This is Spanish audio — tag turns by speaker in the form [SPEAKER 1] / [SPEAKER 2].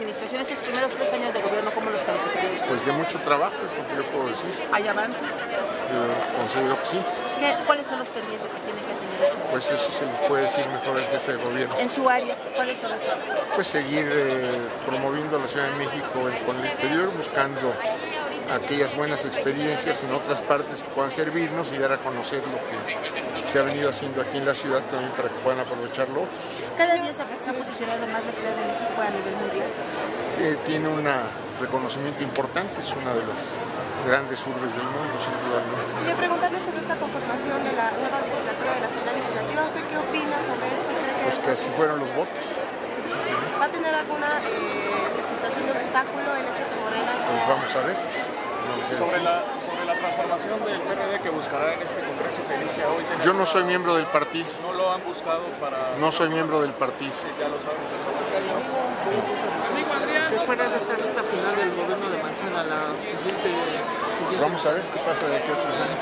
[SPEAKER 1] Administración, estos primeros 3 años de gobierno, ¿cómo los calificarías?
[SPEAKER 2] Pues de mucho trabajo, es lo que yo puedo decir.
[SPEAKER 1] ¿Hay avances?
[SPEAKER 2] Yo considero que sí.
[SPEAKER 1] ¿Cuáles son los pendientes que tienen que tener?
[SPEAKER 2] Pues eso se les puede decir mejor al jefe de gobierno.
[SPEAKER 1] En su área, ¿cuáles son las áreas?
[SPEAKER 2] Pues seguir promoviendo la Ciudad de México con el exterior, buscando aquellas buenas experiencias en otras partes que puedan servirnos y dar a conocer lo que se ha venido haciendo aquí en la ciudad también para que puedan aprovecharlo otros.
[SPEAKER 1] Cada día se ha posicionado más la Ciudad de México a nivel mundial.
[SPEAKER 2] Tiene un reconocimiento importante, es una de las grandes urbes del mundo, sin duda alguna.
[SPEAKER 3] Quería preguntarle sobre esta conformación de la nueva legislatura de la Asamblea Legislativa. ¿Usted qué opina sobre esto?
[SPEAKER 2] Pues que así fueron los votos.
[SPEAKER 3] ¿Va a tener alguna situación de obstáculo el hecho de que Morena sea...
[SPEAKER 2] Pues vamos a ver.
[SPEAKER 4] Sobre la transformación del PRD que buscará en este congreso que inicia hoy.
[SPEAKER 2] Yo no soy miembro del partido.
[SPEAKER 4] ¿No lo han buscado para...?
[SPEAKER 2] No soy miembro del partido.
[SPEAKER 4] Sí, ya lo sabemos.
[SPEAKER 5] Amigo Adrián, después de esta recta final del gobierno de Mancera, la siguiente...
[SPEAKER 2] Vamos a ver qué pasa de aquí a 3 años.